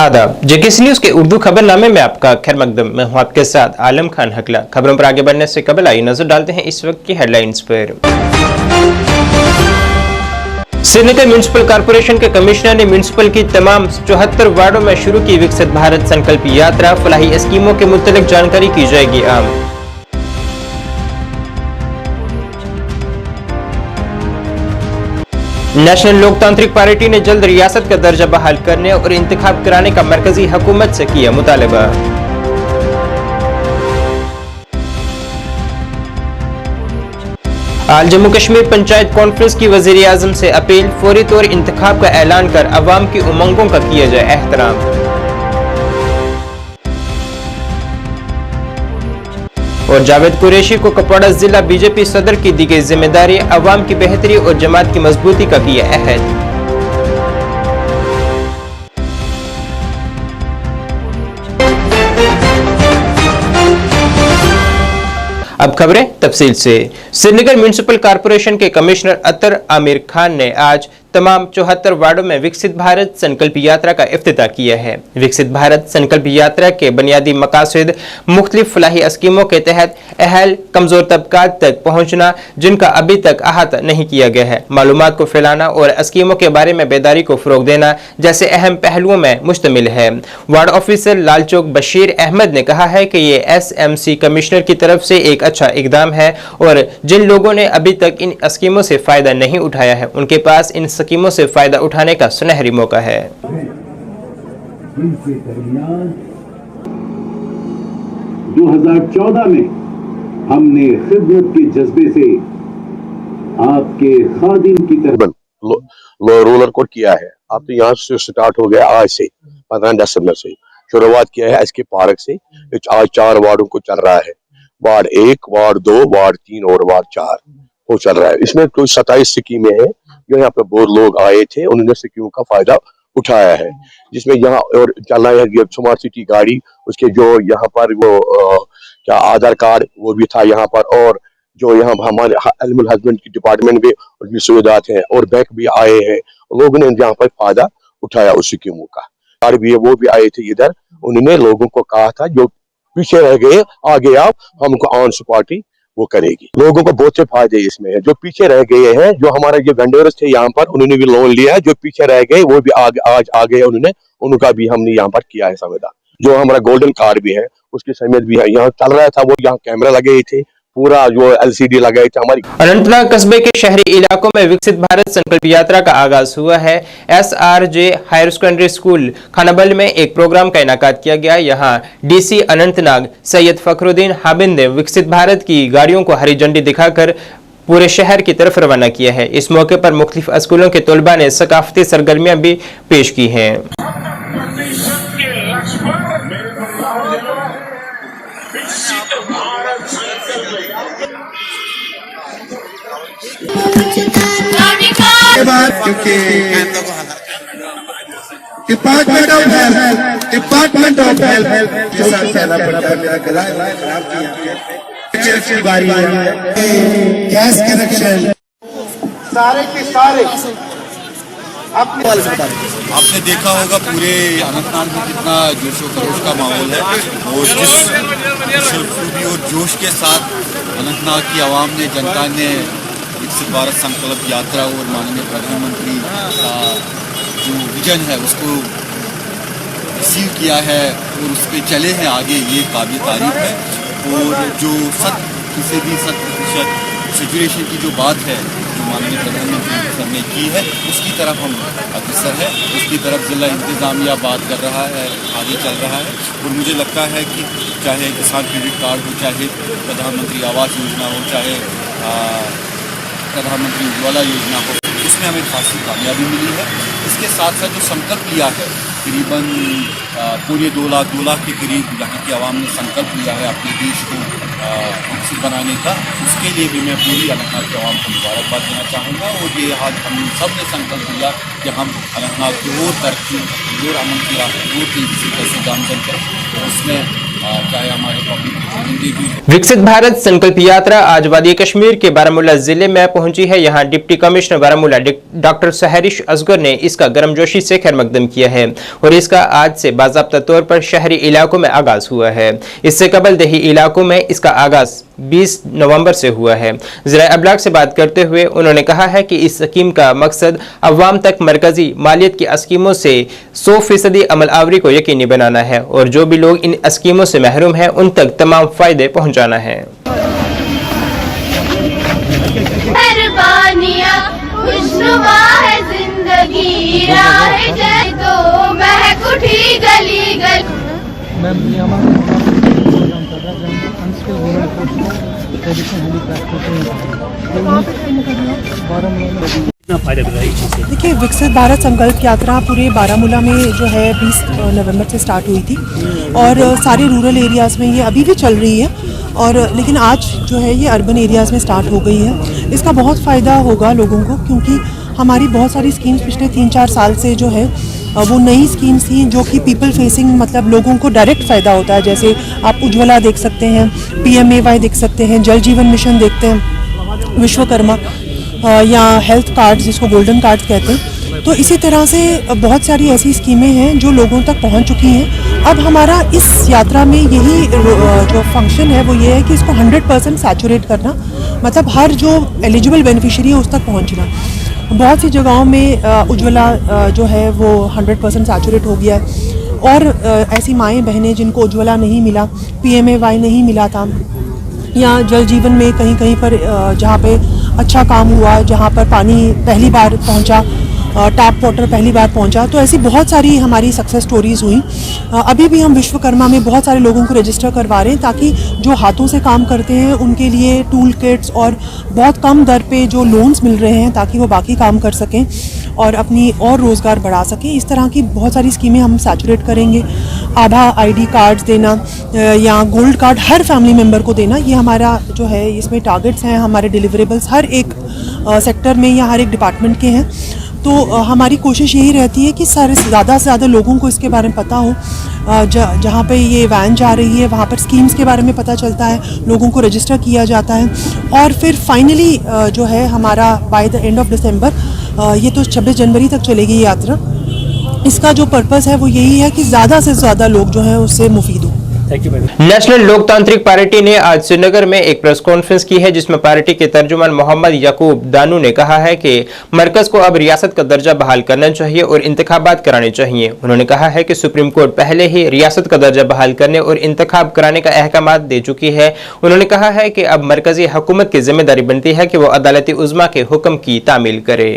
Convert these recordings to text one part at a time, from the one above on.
आदाब। JKC news के उर्दू खबरनामे में आपका खैर मकदम। मैं हूं आपके साथ आलम खान हकला। खबरों पर आगे बढ़ने से कबल आई नजर डालते हैं इस वक्त की हेडलाइंस पर। श्रीनगर म्युनिसिपल कॉर्पोरेशन के कमिश्नर ने म्युनिसिपल की तमाम 74 वार्डों में शुरू की विकसित भारत संकल्प यात्रा। फलाही स्कीमों के मुतल्लिक जानकारी की जाएगी आम। नेशनल लोकतांत्रिक पार्टी ने जल्द रियासत का दर्जा बहाल करने और इंतखाब कराने का मरकजी हुकूमत से किया मुतालबा। आज जम्मू कश्मीर पंचायत कॉन्फ्रेंस की वजीर आजम से अपील, फौरी तौर इंतखाब का ऐलान कर अवाम की उमंगों का किया जाए एहतराम। और जावेद कुरैशी को कुपवाड़ा जिला बीजेपी सदर की दी गई जिम्मेदारी, अवाम की बेहतरी और जमात की मजबूती का किया अहद। अब खबरें तफसील से। श्रीनगर म्युनिसिपल कॉर्पोरेशन के कमिश्नर अतर आमिर खान ने आज तमाम 74 वार्डों में विकसित भारत संकल्प यात्रा का इफ्तिताह किया है। विकसित भारत संकल्प यात्रा के बुनियादी मकासद मुख्तलिफ फलाही स्कीमों के तहत अहल कमजोर तबकात तक पहुंचना, जिनका अभी तक अहाता नहीं किया गया है, मालूमात को फैलाना और स्कीमों के बारे में बेदारी को फरोग देना जैसे अहम पहलुओं में मुश्तमिल है। वार्ड ऑफिसर लालचौक बशीर अहमद ने कहा है कि ये SMC कमिश्नर की तरफ से एक अच्छा इकदाम है और जिन लोगों ने अभी तक इन स्कीमों से फायदा नहीं उठाया है, उनके पास इन स्कीमों से फायदा उठाने का सुनहरी मौका है। 2014 में हमने खिदमत के जज्बे से आपके खादिम की तरह रोलर कोड किया है। अब तो यहाँ से स्टार्ट हो गया आज से 15 दिसंबर से शुरुआत किया है SK पार्क से। आज 4 वार्डों को चल रहा है, वार्ड 1, वार्ड 2, वार्ड 3 और वार्ड 4 वो चल रहा है। इसमें कोई 27 स्कीमें हैं जो यहाँ पे बहुत लोग आए थे, उन्होंने स्कीमों का फायदा उठाया है, जिसमें यहाँ और चल रहा है स्मार्ट सिटी गाड़ी, उसके जो यहाँ पर वो क्या आधार कार्ड वो भी था यहाँ पर, और जो यहाँ हमारे एनिमल हस्बेंड की डिपार्टमेंट में उनकी सुविधाएं हैं और बैंक भी आए हैं, लोगों ने यहाँ पर फायदा उठाया उस स्कीमों का। भी वो भी आए थे इधर, उन्होंने लोगों को कहा था जो पीछे रह गए आगे आप हमको ऑन पार्टी वो करेगी। लोगों को बहुत से फायदे इसमें है। जो पीछे रह गए हैं, जो हमारे जो वेंडर्स थे यहाँ पर, उन्होंने भी लोन लिया है। जो पीछे रह गए वो भी आज आ गए, उन्होंने उनका भी हमने यहाँ पर किया है समाधान। जो हमारा गोल्डन कार्ड भी है उसकी समेत भी है, यहाँ चल रहा था वो, यहाँ कैमरा लगे थे, पूरा जो LCD लगाए थे हमारी। अनंतनाग कस्बे के शहरी इलाकों में विकसित भारत संकल्प यात्रा का आगाज हुआ है। SRJ higher secondary school Khanabal में एक प्रोग्राम का इनाकाद किया गया। यहाँ DC अनंतनाग सैयद फखरुद्दीन हाबिन ने विकसित भारत की गाड़ियों को हरी झंडी दिखाकर पूरे शहर की तरफ रवाना किया है। इस मौके पर मुख्तलिफ स्कूलों के तलबा ने सकाफती सरगर्मियां भी पेश की हैं। डिपार्टमेंट ऑफ हेल्थ के साथ सहना पड़ता है। मेरा गला खराब किया, बारी गैस कनेक्शन सारे के सारे आपने देखा होगा पूरे अनंतनाग में कितना जोशो खरोश का माहौल है और जिस खूबी और जोश के साथ अनंतनाग की आवाम ने, जनता ने विकसित भारत संकल्प यात्रा और माननीय प्रधानमंत्री का जो विजन है उसको रिसीव किया है और उस पर चले हैं आगे, ये काबिल तारीफ है। और जो 100% सेचुरेशन की जो बात है जो माननीय प्रधानमंत्री सर ने की है, उसकी तरफ हम अग्रसर है, उसकी तरफ जिला इंतजामिया बात कर रहा है, आगे चल रहा है। और मुझे लगता है कि चाहे किसान क्रेडिट कार्ड हो, चाहे प्रधानमंत्री आवास योजना हो, चाहे प्रधानमंत्री उज्ज्वला योजना हो, इसमें हमें खासी कामयाबी मिली है। इसके साथ साथ जो संकल्प लिया है, करीबन पूरे 2 लाख के करीब यहाँ की आवाम ने संकल्प लिया है अपने देश को विकसित बनाने का, उसके लिए भी मैं पूरी अनंतनाग की आवाम को मुबारकबाद देना चाहूँगा। और ये आज हम सब ने संकल्प लिया कि हम अनंतनाग की और तरक्की और अमन की राह और तेजी से कैसे गामजन करें, और उसमें चाहे हमारे पब्लिक की जिंदगी। विकसित भारत संकल्प यात्रा आज वादी कश्मीर के बारामूला जिले में पहुंची है। यहां deputy commissioner Baramulla doctor Sahrish Asghar ने इसका गर्मजोशी से खैरमकदम किया है और इसका आज से बाज़ाब्ता तौर पर शहरी इलाकों में आगाज हुआ है। इससे कबल देही इलाकों में इसका आगाज 20 नवंबर से हुआ है। ज़राए अबलाग से बात करते हुए उन्होंने कहा है कि इस स्कीम का मकसद अवाम तक मरकजी मालियत की स्कीमों से 100% अमल आवरी को यकीनी बनाना है और जो भी लोग इन स्कीमों से महरूम हैं उन तक तमाम फायदे पहुंचाना है। खुशनुमा है जिंदगी, राह जाए तो महक उठी गली गली। देखिए, विकसित भारत संकल्प यात्रा पूरे बारामूला में जो है 20 नवंबर से स्टार्ट हुई थी और सारे रूरल एरियाज़ में ये अभी भी चल रही है और लेकिन आज जो है ये अर्बन एरियाज़ में स्टार्ट हो गई है। इसका बहुत फ़ायदा होगा लोगों को क्योंकि हमारी बहुत सारी स्कीम्स पिछले 3-4 साल से जो है वो नई स्कीम्स थी जो कि पीपल फेसिंग, मतलब लोगों को डायरेक्ट फ़ायदा होता है। जैसे आप उज्ज्वला देख सकते हैं, PMAY देख सकते हैं, जल जीवन मिशन देखते हैं, विश्वकर्मा या हेल्थ कार्ड जिसको गोल्डन कार्ड कहते हैं। तो इसी तरह से बहुत सारी ऐसी स्कीमें हैं जो लोगों तक पहुंच चुकी हैं। अब हमारा इस यात्रा में यही जो फंक्शन है वो ये है कि इसको 100% सैचुरेट करना, मतलब हर जो एलिजिबल बेनिफिशियरी है उस तक पहुंचना। बहुत सी जगहों में उज्ज्वला जो है वो 100% सैचुरेट हो गया है और ऐसी माएँ बहनें जिनको उज्ज्वला नहीं मिला, PMAY नहीं मिला था या जल जीवन में कहीं कहीं पर जहाँ पे अच्छा काम हुआ, जहाँ पर पानी पहली बार पहुँचा, टैप वाटर पहली बार पहुंचा, तो ऐसी बहुत सारी हमारी सक्सेस स्टोरीज़ हुई। अभी भी हम विश्वकर्मा में बहुत सारे लोगों को रजिस्टर करवा रहे हैं ताकि जो हाथों से काम करते हैं उनके लिए टूल किट्स और बहुत कम दर पे जो लोन्स मिल रहे हैं ताकि वो बाकी काम कर सकें और अपनी और रोज़गार बढ़ा सकें। इस तरह की बहुत सारी स्कीमें हम सैचुरेट करेंगे। आभा ID कार्ड्स देना या गोल्ड कार्ड हर फैमिली मेम्बर को देना, ये हमारा जो है इसमें टारगेट्स हैं, हमारे डिलीवरेबल्स हर एक सेक्टर में या हर एक डिपार्टमेंट के हैं। तो हमारी कोशिश यही रहती है कि ज़्यादा से ज़्यादा लोगों को इसके बारे में पता हो। जहाँ पे ये वैन जा रही है वहाँ पर स्कीम्स के बारे में पता चलता है, लोगों को रजिस्टर किया जाता है और फिर फाइनली जो है हमारा by the end of December, ये तो 26 जनवरी तक चलेगी यात्रा। इसका जो पर्पस है वो यही है कि ज़्यादा से ज़्यादा लोग जो हैं उससे मुफीद हो। नेशनल लोकतांत्रिक पार्टी ने आज श्रीनगर में एक प्रेस कॉन्फ्रेंस की है जिसमें पार्टी के तर्जुमान मोहम्मद याकूब दानू ने कहा है कि मरकज को अब रियासत का दर्जा बहाल करना चाहिए और इंतखाबात कराने चाहिए। उन्होंने कहा है कि सुप्रीम कोर्ट पहले ही रियासत का दर्जा बहाल करने और इंतखाब कराने का अहकाम दे चुकी है। उन्होंने कहा है कि अब मरकजी हुकूमत की जिम्मेदारी बनती है कि वो अदालती उज़्मा के हुक्म की तामील करे।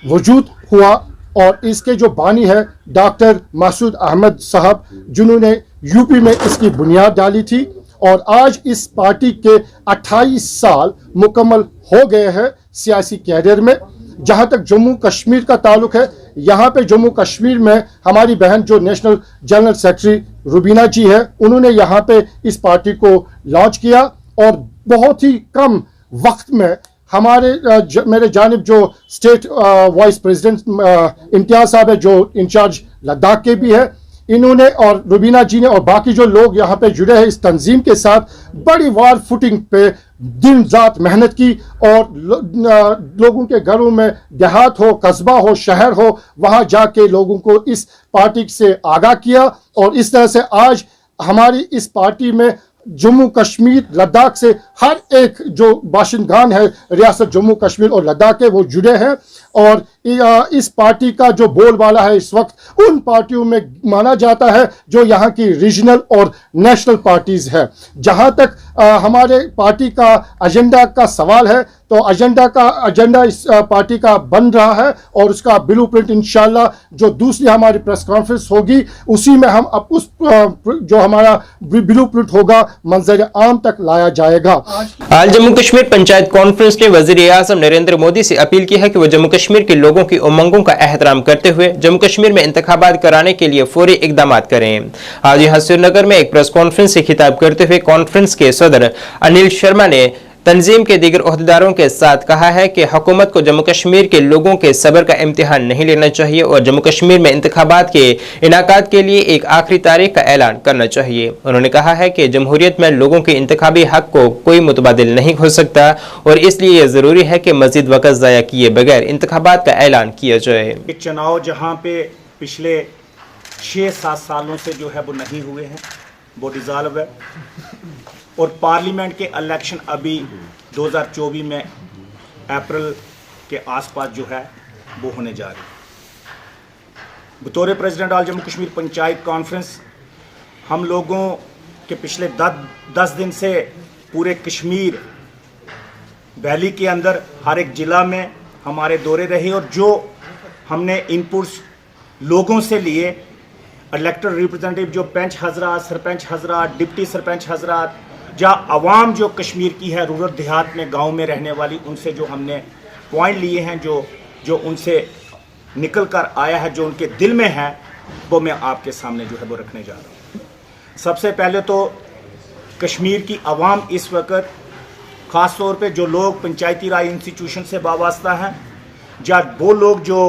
वजूद हुआ और इसके जो बानी है डॉक्टर मसूद अहमद साहब, जिन्होंने यूपी में इसकी बुनियाद डाली थी और आज इस पार्टी के 28 साल मुकम्मल हो गए हैं सियासी कैरियर में। जहां तक जम्मू कश्मीर का ताल्लुक है, यहाँ पे जम्मू कश्मीर में हमारी बहन जो नेशनल जनरल सेक्रेटरी रुबीना जी है, उन्होंने यहाँ पे इस पार्टी को लॉन्च किया और बहुत ही कम वक्त में हमारे मेरे जानिब जो स्टेट वाइस प्रेसिडेंट इम्तियाज साहब है जो इंचार्ज लद्दाख के भी है, इन्होंने और रुबीना जी ने और बाकी जो लोग यहाँ पे जुड़े हैं इस तंजीम के साथ बड़ी वार फुटिंग पे दिन रात मेहनत की और लोगों के घरों में देहात हो, कस्बा हो, शहर हो, वहाँ जाके लोगों को इस पार्टी से आगाह किया और इस तरह से आज हमारी इस पार्टी में जम्मू कश्मीर लद्दाख से हर एक जो बाशिंदगान है रियासत जम्मू कश्मीर और लद्दाख के वो जुड़े हैं और इस पार्टी का जो बोलबाला है इस वक्त उन पार्टियों में माना जाता है जो यहाँ की रीजनल और नेशनल पार्टीज है। जहाँ तक हमारे पार्टी का एजेंडा का सवाल है तो एजेंडा इस पार्टी का बन रहा है और उसका ब्लूप्रिंट इंशाल्लाह जो दूसरी हमारी प्रेस कॉन्फ्रेंस होगी उसी में हम अब उस जो हमारा ब्लूप्रिंट होगा मंजर आम तक लाया जाएगा। आज जम्मू कश्मीर पंचायत कॉन्फ्रेंस ने वज़ीर-ए-आज़म नरेंद्र मोदी से अपील की है कि वो जम्मू कश्मीर के लोगों की उमंगों का एहतराम करते हुए जम्मू कश्मीर में इंतखाबात कराने के लिए फौरी इकदाम करें। आज यहाँ श्रीनगर में एक प्रेस कॉन्फ्रेंस से खिताब करते हुए कॉन्फ्रेंस के सदर अनिल शर्मा ने तंजीम के दीगर ओहदेदारों के साथ कहा है कि हुकूमत को जम्मू कश्मीर के लोगों के सब्र का इम्तिहान नहीं लेना चाहिए और जम्मू कश्मीर में इंतखाबात के इनाकात के लिए एक आखिरी तारीख का ऐलान करना चाहिए। उन्होंने कहा है कि जमहूरियत में लोगों के इंतखाबी हक को कोई मुतबादिल नहीं हो सकता और इसलिए यह जरूरी है कि मजीद वक्त ज़ाया किए बगैर इंतखाबात का ऐलान किया जाए। एक चुनाव जहाँ पे पिछले 6-7 सालों से जो है वो नहीं हुए हैं, वो डिज़ॉल्व है और पार्लियामेंट के इलेक्शन अभी 2024 में अप्रैल के आसपास जो है वो होने जा रहे हैं। बतौर president all Jammu Kashmir panchayat conference हम लोगों के पिछले 10 दिन से पूरे कश्मीर वैली के अंदर हर एक ज़िला में हमारे दौरे रहे और जो हमने इनपुट्स लोगों से लिए, इलेक्टेड रिप्रेजेंटेटिव जो पंच हजरात, सरपंच हजरात, डिप्टी सरपंच हजरात, जहाँ आवाम जो कश्मीर की है रूरल देहात में गांव में रहने वाली, उनसे जो हमने पॉइंट लिए हैं, जो उनसे निकल कर आया है, जो उनके दिल में है, वो मैं आपके सामने जो है वो रखने जा रहा हूँ। सबसे पहले तो कश्मीर की आवाम इस वक्त ख़ास तौर पे जो लोग पंचायती राज इंस्टीट्यूशन से वाबस्ता हैं या वो लोग जो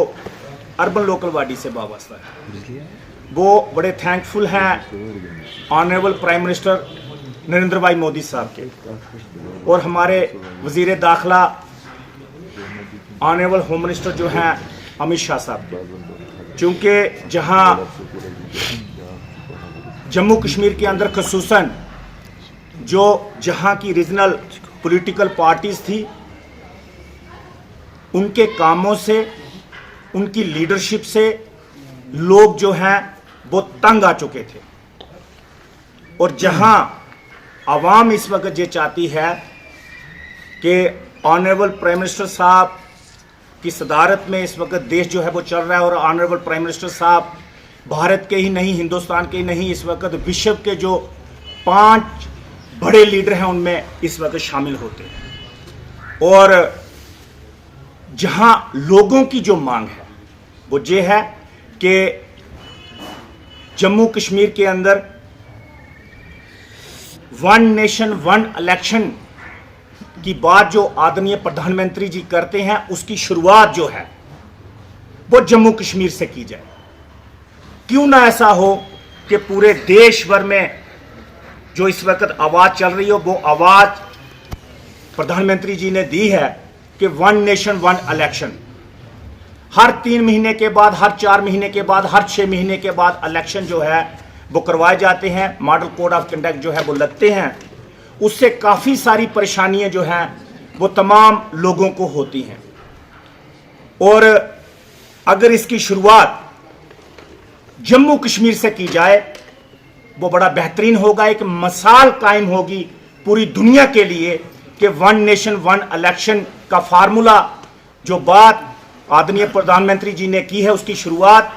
अर्बन लोकल बॉडी से वाबस्ता है, वो बड़े थैंकफुल हैं ऑनरेबल प्राइम मिनिस्टर नरेंद्र भाई मोदी साहब के और हमारे वज़ीर दाखिला ऑनरेबल होम मिनिस्टर जो हैं अमित शाह साहब के, चूँकि जहाँ जम्मू कश्मीर के अंदर ख़ुसूसन जो जहाँ की रीजनल पॉलिटिकल पार्टीज़ थी, उनके कामों से, उनकी लीडरशिप से लोग जो हैं वो तंग आ चुके थे और जहां आवाम इस वक्त ये चाहती है कि ऑनरेबल प्राइम मिनिस्टर साहब की सदारत में इस वक्त देश जो है वो चल रहा है और ऑनरेबल प्राइम मिनिस्टर साहब भारत के ही नहीं, हिंदुस्तान के ही नहीं, इस वक्त विश्व के जो 5 बड़े लीडर हैं उनमें इस वक्त शामिल होते हैं और जहां लोगों की जो मांग है वो ये है कि जम्मू कश्मीर के अंदर 1 नेशन 1 इलेक्शन की बात जो आदरणीय प्रधानमंत्री जी करते हैं, उसकी शुरुआत जो है वो जम्मू कश्मीर से की जाए। क्यों ना ऐसा हो कि पूरे देश भर में जो इस वक्त आवाज़ चल रही हो, वो आवाज़ प्रधानमंत्री जी ने दी है कि 1 नेशन 1 इलेक्शन, हर 3 महीने के बाद, हर 4 महीने के बाद, हर 6 महीने के बाद इलेक्शन जो है वो करवाए जाते हैं, मॉडल कोड ऑफ कंडक्ट जो है वो लगते हैं। उससे काफ़ी सारी परेशानियां जो हैं वो तमाम लोगों को होती हैं और अगर इसकी शुरुआत जम्मू कश्मीर से की जाए वो बड़ा बेहतरीन होगा। एक मिसाल कायम होगी पूरी दुनिया के लिए कि 1 नेशन 1 इलेक्शन का फार्मूला जो बात आदरणीय प्रधानमंत्री जी ने की है, उसकी शुरुआत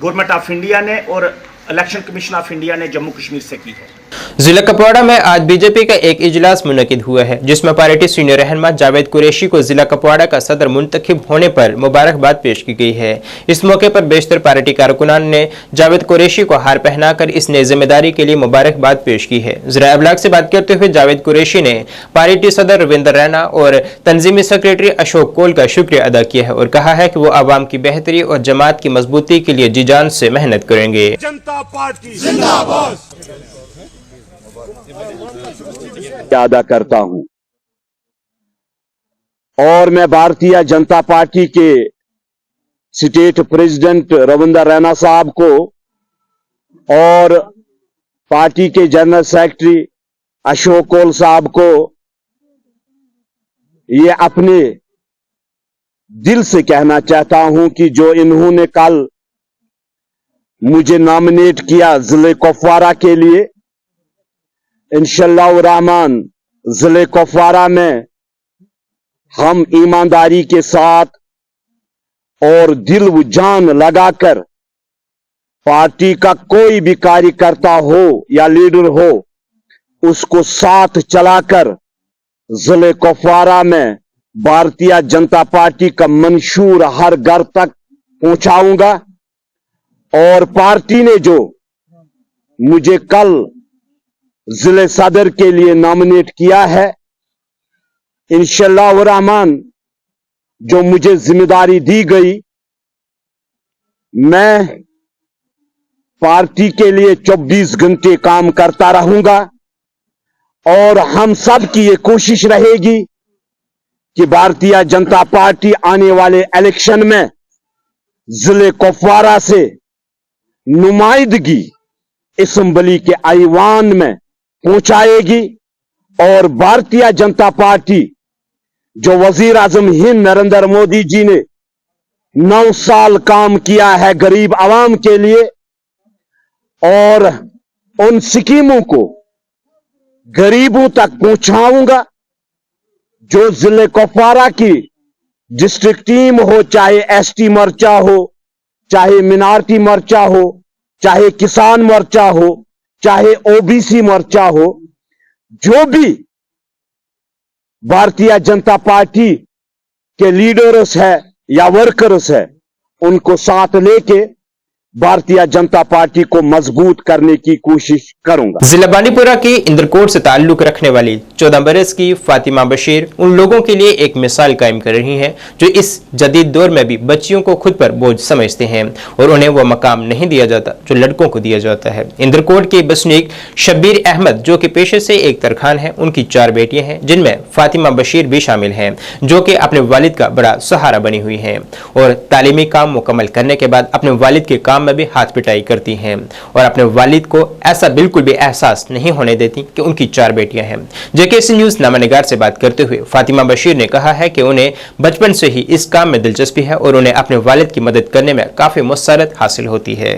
गवर्नमेंट ऑफ इंडिया ने और इलेक्शन कमीशन ऑफ इंडिया ने जम्मू कश्मीर से की है। जिला कुपवाड़ा में आज बीजेपी का एक इजलास मुनकिद हुआ है, जिसमें पार्टी सीनियर रहनुमा जावेद कुरैशी को जिला कुपवाड़ा का सदर मुंतखब होने पर मुबारकबाद पेश की गई है। इस मौके पर बेशतर पार्टी कारकुनान ने जावेद कुरैशी को हार पहनाकर इस नई जिम्मेदारी के लिए मुबारकबाद पेश की है। ज़रा अबलाग से बात करते हुए जावेद कुरैशी ने पार्टी सदर रविंदर रैना और तंजीमी सेक्रेटरी अशोक कोल का शुक्रिया अदा किया है और कहा है कि वो आवाम की बेहतरी और जमात की मजबूती के लिए जी जान से मेहनत करेंगे। जनता पार्टी जिंदाबाद अदा करता हूं और मैं भारतीय जनता पार्टी के स्टेट प्रेसिडेंट रविंदर रैना साहब को और पार्टी के जनरल सेक्रेटरी अशोक कोल साहब को ये अपने दिल से कहना चाहता हूं कि जो इन्होंने कल मुझे नॉमिनेट किया जिले कुपवाड़ा के लिए, इंशाअल्लाह रहमान जिले कुपवाड़ा में हम ईमानदारी के साथ और दिल व जान लगाकर पार्टी का कोई भी कार्यकर्ता हो या लीडर हो, उसको साथ चलाकर जिले कुपवाड़ा में भारतीय जनता पार्टी का मंशूर हर घर तक पहुंचाऊंगा। और पार्टी ने जो मुझे कल जिले सदर के लिए नॉमिनेट किया है, इंशाअल्लाह रहमान जो मुझे जिम्मेदारी दी गई, मैं पार्टी के लिए 24 घंटे काम करता रहूंगा और हम सब की ये कोशिश रहेगी कि भारतीय जनता पार्टी आने वाले इलेक्शन में जिले कुपवारा से नुमाइंदगी असेंबली के ऐवान में पहुंचाएगी और भारतीय जनता पार्टी जो वजीर आजम हिंद नरेंद्र मोदी जी ने 9 साल काम किया है गरीब आवाम के लिए और उन स्कीमों को गरीबों तक पहुंचाऊंगा। जो जिले कुपवारा की डिस्ट्रिक्ट टीम हो, चाहे एसटी मोर्चा हो, चाहे मिनारटी मोर्चा हो, चाहे किसान मोर्चा हो, चाहे ओबीसी मोर्चा हो, जो भी भारतीय जनता पार्टी के लीडर्स है या वर्कर्स है, उनको साथ लेके भारतीय जनता पार्टी को मजबूत करने की कोशिश करूंगा। जिला बांडीपुरा की इंद्रकोट से ताल्लुक रखने वाली 14 बरस की फातिमा बशीर उन लोगों के लिए एक मिसाल कायम कर रही हैं जो इस जदीद दौर में भी बच्चियों को खुद पर बोझ समझते हैं और उन्हें वह मकाम नहीं दिया जाता जो लड़कों को दिया जाता है। इंद्रकोट के बसनीक शब्बीर अहमद जो कि पेशे से एक तरखान है, उनकी 4 बेटियां हैं जिनमें फातिमा बशीर भी शामिल हैं जो कि अपने वालिद का बड़ा सहारा बनी हुई हैं और तालीमी काम मुकम्मल करने के बाद अपने वालिद के काम में भी हाथ पिटाई करती हैं और अपने वालिद को ऐसा बिल्कुल भी एहसास नहीं होने देती कि उनकी 4 बेटियां हैं। जेकेसी न्यूज नामानिगार से बात करते हुए फातिमा बशीर ने कहा है कि उन्हें बचपन से ही इस काम में दिलचस्पी है और उन्हें अपने वालिद की मदद करने में काफी मुसरत हासिल होती है।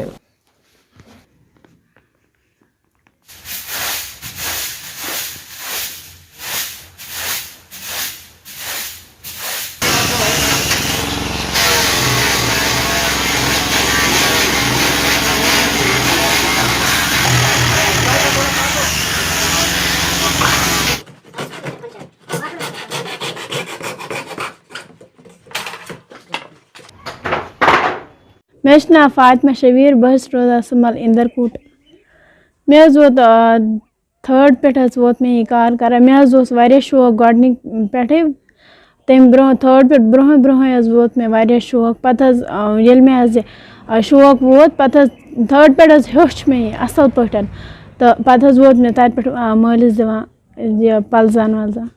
मे नाव फातिमा शबीर बस रोजा सुमल इंदरकूट मे वोत 3rd पे वोत मे यह कार कर मे शौक गोडनिक पे तम ब्रो 3rd पे ब्रोह ब्रोह वोत मे वारिया शौक पत ये मे शौक वोत पत 3rd पे हेच मे असल पे तो पत वोत मे तत पे मालिस दिवान पलजान वलजान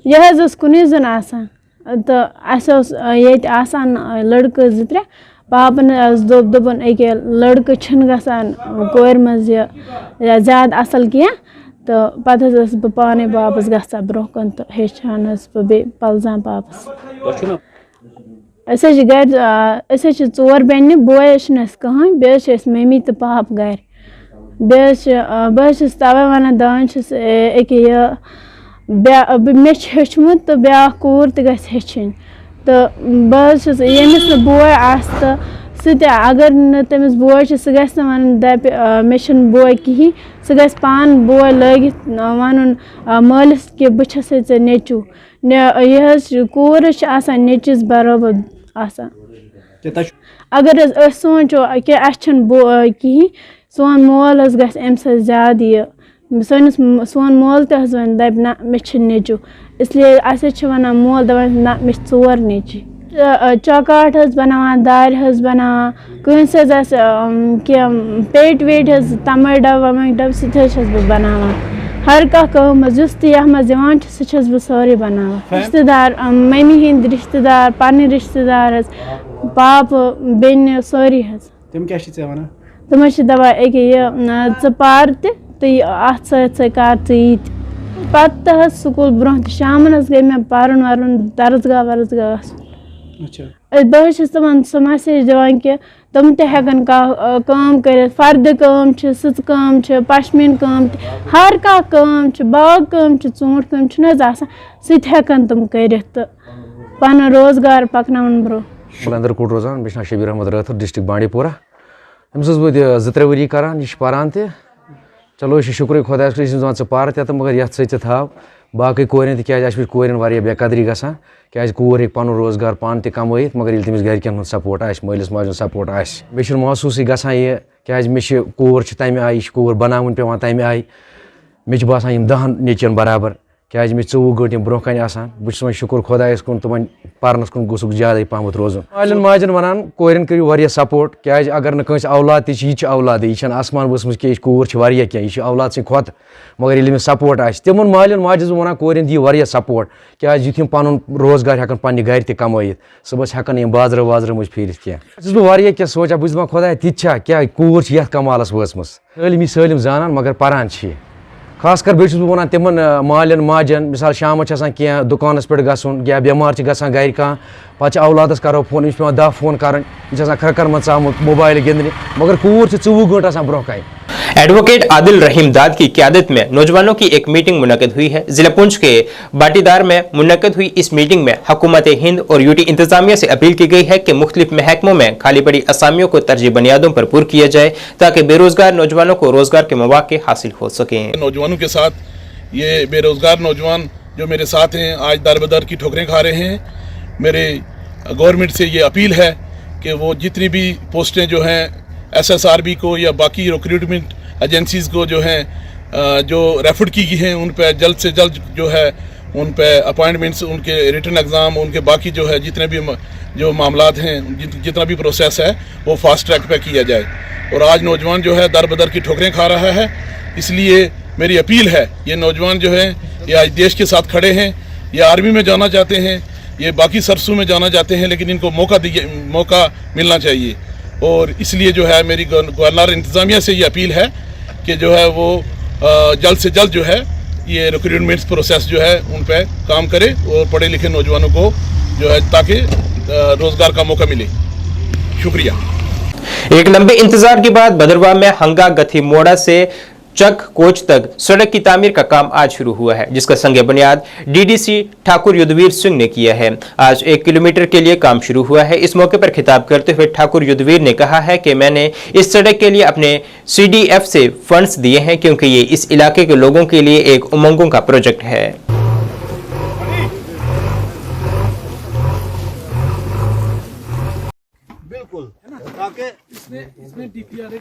यह कुन जन आसान तो आसान लड़के 2-3 पापन दोपन अके लड़के गसान कोर मज ज्यादा असल कह तो पत बह पाने वापस गा ब्रोह कन तो हेचान बे पलजान पापस गर 4 बेन बोय कहें बे मम्मी तो पाप गर बस तवे वन दान अके मे हेचमुत तो ब्या कूर तो हेचन तो बस यमिस बोय अगर न तमिस बोय सह गस वन दप मे बोय कहीं सह गस पान बोय लगित वन मालिस कि बस ऐ नेचू यह कूर नेचिस बराबर अगर सोचो कि अच्छन बोय कहीं सोन मोल गस अम ज्यादा सोन मोल वन दप ना मे नेचू इसलिए वन मोल दपान ना मे 4 नेची चौकाट बनावान दार बनावान कंस कह पेट वेट तमर डब वमर डब सह बनावान हर कम जुस सह बह सारे बनावान रिश्तेदार मम्मी हिंद रिश्तेदार पन्न रिश्तेदार पाप बेन सारी तम दपा अके पार तो अत सत पत स्कूल ब्रोह शाम गई मे पारन वारन दर्जगाह वर्जगाह बह तमन सह मैसेज दिवान कि तम तन काम कर फर्द काम सच काम पशमीन काम हर काम बाग काम ऊंट काम सह तम कर पन रोजगार पकन ब्रोह अंदरकूट रोजान मे शबीर अहमद राथर डिस्ट्रिक्ट बांडीपुरा अम्स बह 2-3 वरी करान यह पारान त चलो शुक्र खुदा द पार ते मगर ये थाव बाकी कोरें तज कोरें वारिया बेकदरी गसान क्या कूर हे पन रोजगार पान त कमायित मगर तमिस गरकन सपोर्ट मालिस माजन सपोर्ट मे महसूस गसान यह क्या मे कूर तमें आय कूर बनावन पेवान तमें आय मे बासान 10 नेचन बराबर क्या मे 24 घंटे ब्रोह कन आसान बहुत शुक्र खुदायस कुन तुम परनस कुन गुसुक ज्यादा पहमत रोजन मालिन माजन वनान कोरन करियो वारिया सपोर्ट क्या अगर न कंस औलाद यह औलाद यह आसमान वसमज कि कूर क्या यह औलाद से खोत मगर ये सपोर्ट आ तिमन मालिन माजन वनान कोरन दी वारिया सपोर्ट क्या युम पन रोजगार हेकन पन्ने घर त कमायित सुबह हेकन यम बाजार वाजार मज फिरत क्या वारिया क्या सोचा बुझ मा खुदा तिछा क्या कूर यथ कमालस वसमस सलिम जानान मगर परान खास कर बस वन तिमन मालिन माजन मिसाल शाम क्या दुकानस पे गन या बेमार ग घर कह पे औलादस करो फोन पे 10 फोन कर खरकर मत आमुत मोबाइल गिंदने मगर कूर 24 घंटे ब्रोह कन। एडवोकेट आदिल रहीम दाद की क़यादत में नौजवानों की एक मीटिंग मुनक़िद हुई है। जिला पुंछ के बाटीदार में मुनक़िद हुई इस मीटिंग में हुकूमत हिंद और यूटी इंतजामिया से अपील की गई है कि मुख्तलिफ महकमों में खाली पड़ी असामियों को तरजीह बुनियादों पर पूरा किया जाए ताकि बेरोजगार नौजवानों को रोजगार के मौके हासिल हो सकें। नौजवानों के साथ ये बेरोजगार नौजवान जो मेरे साथ हैं आज दर बदर की ठोकरें खा रहे हैं। मेरे गवर्नमेंट से ये अपील है कि वो जितनी भी पोस्टें जो हैं SSRB को या बाकी रिक्रूटमेंट एजेंसीज़ को जो हैं जो रेफर की गई हैं उन पर जल्द से जल्द जो है उन पर अपॉइंटमेंट्स उनके रिटर्न एग्ज़ाम उनके बाकी जो है जितने भी जो मामलात हैं जितना भी प्रोसेस है वो फास्ट ट्रैक पे किया जाए। और आज नौजवान जो है दर बदर की ठोकरें खा रहा है, इसलिए मेरी अपील है ये नौजवान जो है ये आज देश के साथ खड़े हैं, ये आर्मी में जाना चाहते हैं, ये बाकी सर्विसों में जाना चाहते हैं, लेकिन इनको मौका मिलना चाहिए। और इसलिए जो है मेरी गवर्नर इंतज़ामिया से ये अपील है कि जो है वो जल्द से जल्द जो है ये रिक्रूटमेंट प्रोसेस जो है उन पर काम करे और पढ़े लिखे नौजवानों को जो है ताकि रोजगार का मौका मिले। शुक्रिया। एक लंबे इंतजार के बाद भदरवा में हंगा गथी मोड़ा से चक कोच तक सड़क की तामीर का काम आज शुरू हुआ है, जिसका संग बुनियाद DDC ठाकुर युद्धवीर सिंह ने किया है। आज 1 किलोमीटर के लिए काम शुरू हुआ है। इस मौके पर खिताब करते हुए ठाकुर युद्धवीर ने कहा है कि मैंने इस सड़क के लिए अपने CDF से फंड्स दिए हैं क्योंकि ये इस इलाके के लोगों के लिए एक उमंगों का प्रोजेक्ट है। बिल्कुल ताकि इसमें DPR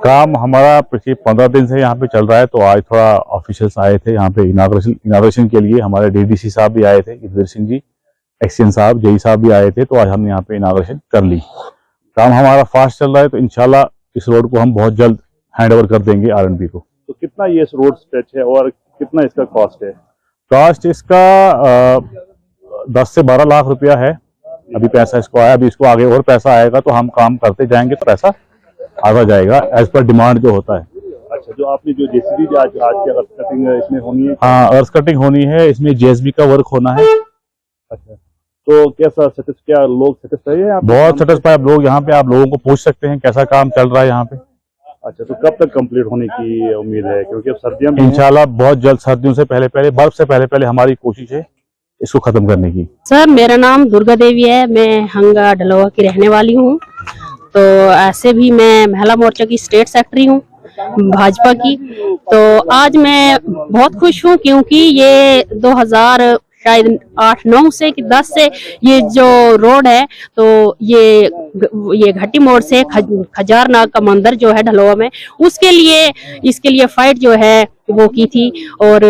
काम हमारा पिछले 15 दिन से यहाँ पे चल रहा है। तो आज थोड़ा ऑफिशियल्स आए थे यहाँ पे इनाग्रेशन के लिए। हमारे DDC साहब भी आए थे, युद्धवीर सिंह जी, एक्सचेंज साहब, JE साहब भी आए थे। तो आज हमने यहाँ पे इनाग्रेशन कर ली। काम हमारा फास्ट चल रहा है, तो इंशाल्लाह इस रोड को हम बहुत जल्द हैंड ओवर कर देंगे RNB को। तो कितना ये रोड स्ट्रेच है और कितना इसका कॉस्ट है? कॉस्ट इसका 10 से 12 लाख रुपया है। अभी पैसा इसको आया, अभी इसको आगे और पैसा आएगा तो हम काम करते जाएंगे तो पैसा आता जाएगा एज पर डिमांड जो होता है। अच्छा, जो आपने जो JCB आज की अर्थ कटिंग इसमें होनी है? हाँ, अर्थ कटिंग होनी है, इसमें JSB का वर्क होना है। अच्छा, तो कैसा क्या लोग सेटिस्फाई है? बहुत सेटिस्फाई लोग यहाँ पे, आप लोगों को पूछ सकते हैं कैसा काम चल रहा है यहाँ पे। अच्छा, तो कब तक कंप्लीट होने की उम्मीद है? क्योंकि अब सर्दियां इंशाल्लाह बहुत जल्द, सर्दियों से पहले बर्फ से पहले हमारी कोशिश है इसको खत्म करने की। सर, मेरा नाम दुर्गा देवी है, मैं हंगा ढलवा की रहने वाली हूँ। तो ऐसे भी मैं महिला मोर्चा की स्टेट सेक्रेटरी हूँ भाजपा की। तो आज मैं बहुत खुश हूँ क्योंकि ये 2008-9 से कि 10 से ये जो रोड है तो ये घाटी मोड़ से खजारनाग का मंदिर जो है ढलवा में, उसके लिए इसके लिए फाइट जो है वो की थी। और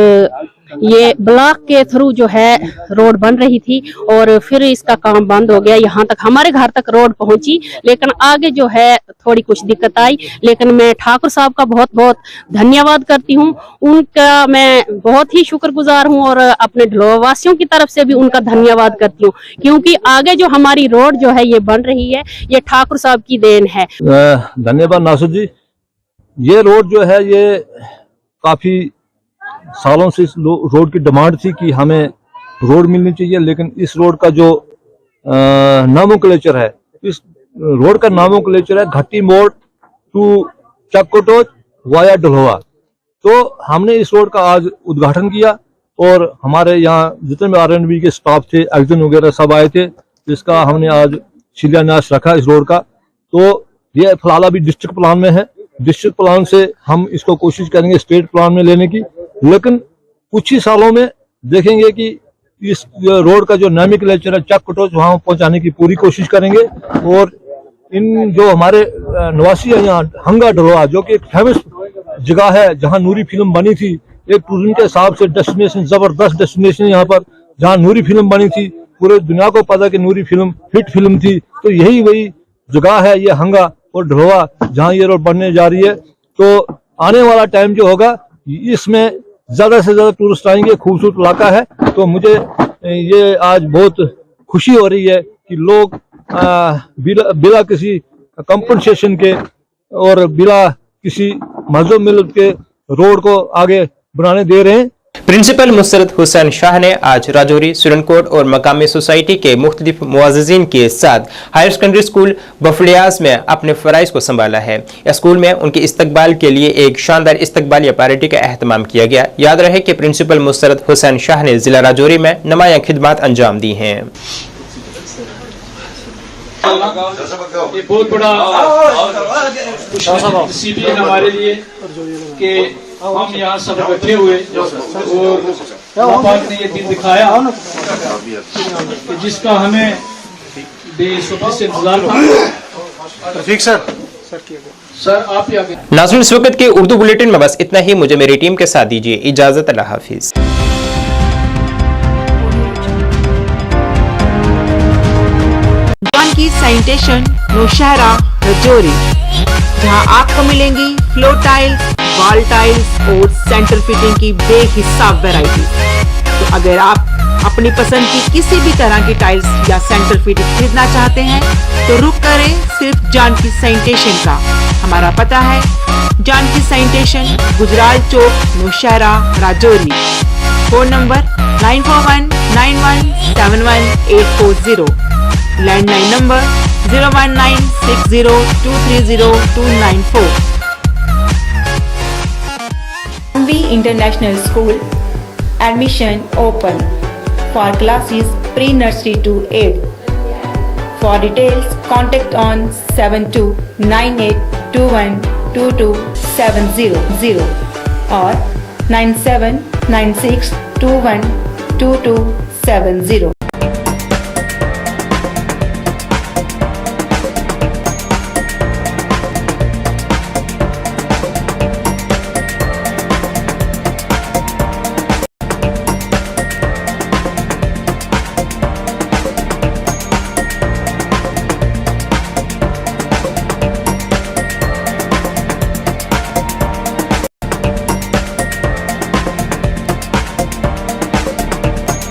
ये ब्लॉक के थ्रू जो है रोड बन रही थी और फिर इसका काम बंद हो गया। यहाँ तक हमारे घर तक रोड पहुंची, लेकिन आगे जो है थोड़ी कुछ दिक्कत आई। लेकिन मैं ठाकुर साहब का बहुत बहुत धन्यवाद करती हूँ, उनका मैं बहुत ही शुक्रगुजार हूँ और अपने ढलवा वासियों की तरफ से भी उनका धन्यवाद करती हूँ क्योंकि आगे जो हमारी रोड जो है ये बन रही है, ये ठाकुर साहब की देन है। धन्यवाद नासुर जी। ये रोड जो है ये काफी सालों से इस रोड की डिमांड थी कि हमें रोड मिलनी चाहिए, लेकिन इस रोड का जो नोमेनक्लेचर है, इस रोड का नोमेनक्लेचर है घाटी मोड़ टू चक्कोटोच वाया ढलवा। तो हमने इस रोड का आज उद्घाटन किया और हमारे यहाँ जितने भी RNB के स्टाफ थे, एक्जन वगैरह सब आए थे, इसका हमने आज शिलान्यास रखा इस रोड का। तो ये फिलहाल अभी डिस्ट्रिक्ट प्लान में है, डिस्ट्रिक्ट प्लान से हम इसको कोशिश करेंगे स्टेट प्लान में लेने की, लेकिन कुछ ही सालों में देखेंगे कि इस रोड का जो नॉमेनक्लेचर है चक कटोच वहाँ पहुँचाने की पूरी कोशिश करेंगे। और इन जो हमारे निवासी है यहाँ हंगा ढलोआ, जो कि एक फेमस जगह है जहाँ नूरी फिल्म बनी थी, एक टूरिज्म के हिसाब से डेस्टिनेशन, जबरदस्त डेस्टिनेशन यहाँ पर, जहाँ नूरी फिल्म बनी थी, पूरे दुनिया को पता कि नूरी फिल्म हिट फिल्म थी। तो यही वही जगह है ये हंगा और ढलोआ जहाँ ये रोड बनने जा रही है। तो आने वाला टाइम जो होगा इसमें ज्यादा से ज्यादा टूरिस्ट आएंगे, खूबसूरत इलाका है। तो मुझे ये आज बहुत खुशी हो रही है कि लोग बिना किसी कंपनसेशन के और बिना किसी मजदूर मिलत के रोड को आगे बनाने दे रहे हैं। प्रिंसिपल मुसरत हुसैन शाह ने आज राजौरी, सुरनकोट और मकामी सोसाइटी के मुख्तलिफ मुआज़िज़ीन के साथ हायर सेकेंडरी स्कूल बफलियाज में अपने फ़राइज़ को संभाला है। स्कूल में उनके इस्तकबाल के लिए एक शानदार इस्तकबालिया पार्टी का एहतमाम किया गया। याद रहे कि प्रिंसिपल मुसरत हुसैन शाह ने जिला राजौरी में नुमाया खिदमत अंजाम दी हैं। ये बहुत बड़ा खुशी है हमारे लिए कि हम यहाँ सब बैठे हुए और पाक ने ये दिन दिखाया कि जिसका हमें बेसब्री से इंतजार था। ठीक सर आप ही आगे। नाज़रीन, इस वक्त के उर्दू बुलेटिन में बस इतना ही। मुझे मेरी टीम के साथ दीजिए इजाजत। अल्लाह हाफिज। की सैनिटेशन नौशहरा राजौरी, जहां आपको मिलेंगी फ्लोर टाइल्स, वॉल टाइल्स और सेंटर फिटिंग की बेहिसाब वैरायटी। तो अगर आप अपनी पसंद की किसी भी तरह की टाइल्स या सेंटर फिटिंग खरीदना चाहते हैं तो रुक करें सिर्फ जानकी सैनिटेशन का। हमारा पता है Janaki sanitation, Gujral Chowk, Naushera, Rajouri. Phone number 9419171840। Landline number 01960230294। MV International School admission open for classes pre-nursery to 8th. For details, contact on 7298212270 or 9796212270.